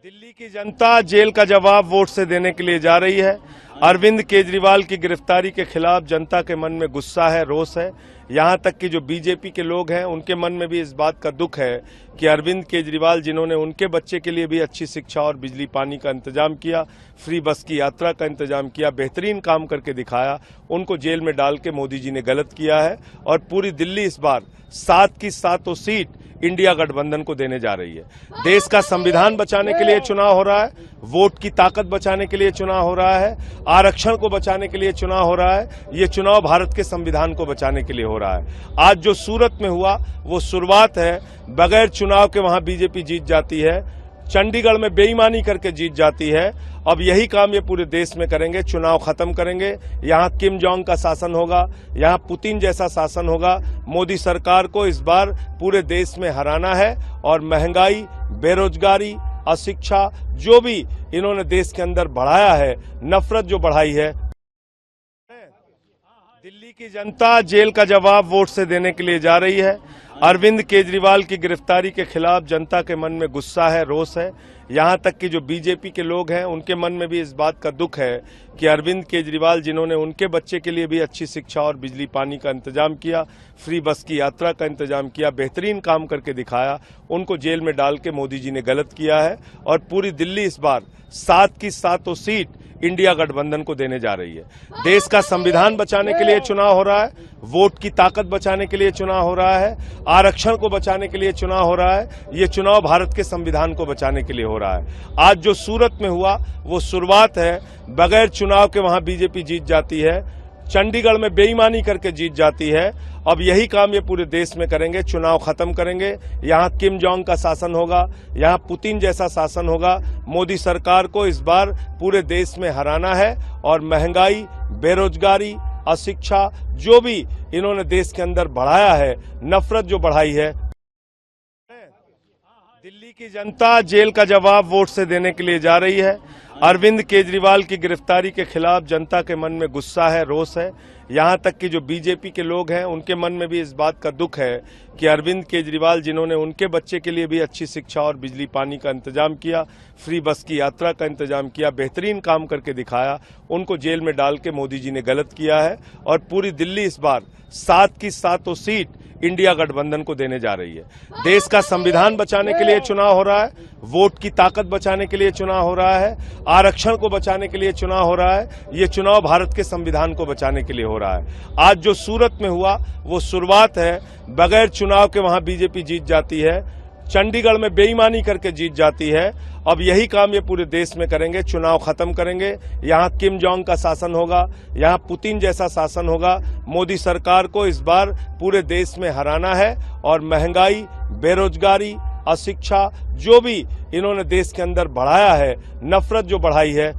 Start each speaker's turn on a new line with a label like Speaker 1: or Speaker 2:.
Speaker 1: दिल्ली की जनता जेल का जवाब वोट से देने के लिए जा रही है। अरविंद केजरीवाल की गिरफ्तारी के खिलाफ जनता के मन में गुस्सा है, रोष है। यहां तक कि जो बीजेपी के लोग हैं उनके मन में भी इस बात का दुख है कि अरविंद केजरीवाल, जिन्होंने उनके बच्चे के लिए भी अच्छी शिक्षा और बिजली पानी का इंतजाम किया, फ्री बस की यात्रा का इंतजाम किया, बेहतरीन काम करके दिखाया, उनको जेल में डाल के मोदी जी ने गलत किया है। और पूरी दिल्ली इस बार 7 की 7 सीट इंडिया गठबंधन को देने जा रही है। देश का संविधान बचाने के लिए चुनाव हो रहा है, वोट की ताकत बचाने के लिए चुनाव हो रहा है, आरक्षण को बचाने के लिए चुनाव हो रहा है। ये चुनाव भारत के संविधान को बचाने के लिए हो रहा है। आज जो सूरत में हुआ वो शुरुआत है। बगैर चुनाव के वहां बीजेपी जीत जाती है, चंडीगढ़ में बेईमानी करके जीत जाती है। अब यही काम ये पूरे देश में करेंगे, चुनाव खत्म करेंगे। यहाँ किम जोंग का शासन होगा, यहाँ पुतिन जैसा शासन होगा। मोदी सरकार को इस बार पूरे देश में हराना है और महंगाई, बेरोजगारी, अशिक्षा, जो भी इन्होंने देश के अंदर बढ़ाया है, नफरत जो बढ़ाई है। दिल्ली की जनता जेल का जवाब वोट से देने के लिए जा रही है। अरविंद केजरीवाल की गिरफ्तारी के खिलाफ जनता के मन में गुस्सा है, रोष है। यहां तक कि जो बीजेपी के लोग हैं उनके मन में भी इस बात का दुख है कि अरविंद केजरीवाल, जिन्होंने उनके बच्चे के लिए भी अच्छी शिक्षा और बिजली पानी का इंतजाम किया, फ्री बस की यात्रा का इंतजाम किया, बेहतरीन काम करके दिखाया, उनको जेल में डाल के मोदी जी ने गलत किया है। और पूरी दिल्ली इस बार 7 की 7 सीट इंडिया गठबंधन को देने जा रही है। देश का संविधान बचाने के लिए चुनाव हो रहा है, वोट की ताकत बचाने के लिए चुनाव हो रहा है, आरक्षण को बचाने के लिए चुनाव हो रहा है। ये चुनाव भारत के संविधान को बचाने के लिए हो रहा है। आज जो सूरत में हुआ वो शुरुआत है। बगैर चुनाव के वहां बीजेपी जीत जाती है, चंडीगढ़ में बेईमानी करके जीत जाती है। अब यही काम ये पूरे देश में करेंगे, चुनाव खत्म करेंगे। यहाँ किम जोंग का शासन होगा, यहाँ पुतिन जैसा शासन होगा। मोदी सरकार को इस बार पूरे देश में हराना है और महंगाई, बेरोजगारी, अशिक्षा, जो भी इन्होंने देश के अंदर बढ़ाया है, नफरत जो बढ़ाई है। दिल्ली की जनता जेल का जवाब वोट से देने के लिए जा रही है। अरविंद केजरीवाल की गिरफ्तारी के खिलाफ जनता के मन में गुस्सा है, रोष है। यहां तक कि जो बीजेपी के लोग हैं उनके मन में भी इस बात का दुख है कि अरविंद केजरीवाल, जिन्होंने उनके बच्चे के लिए भी अच्छी शिक्षा और बिजली पानी का इंतजाम किया, फ्री बस की यात्रा का इंतजाम किया, बेहतरीन काम करके दिखाया, उनको जेल में डाल के मोदी जी ने गलत किया है। और पूरी दिल्ली इस बार 7 की 7 सीट इंडिया गठबंधन को देने जा रही है। देश का संविधान बचाने के लिए चुनाव हो रहा है, वोट की ताकत बचाने के लिए चुनाव हो रहा है, आरक्षण को बचाने के लिए चुनाव हो रहा है। ये चुनाव भारत के संविधान को बचाने के लिए हो रहा है। आज जो सूरत में हुआ वो शुरुआत है। बगैर चुनाव के वहां बीजेपी जीत जाती है, चंडीगढ़ में बेईमानी करके जीत जाती है। अब यही काम ये पूरे देश में करेंगे, चुनाव खत्म करेंगे। यहाँ किम जोंग का शासन होगा, यहाँ पुतिन जैसा शासन होगा। मोदी सरकार को इस बार पूरे देश में हराना है और महंगाई, बेरोजगारी, अशिक्षा, जो भी इन्होंने देश के अंदर बढ़ाया है, नफरत जो बढ़ाई है,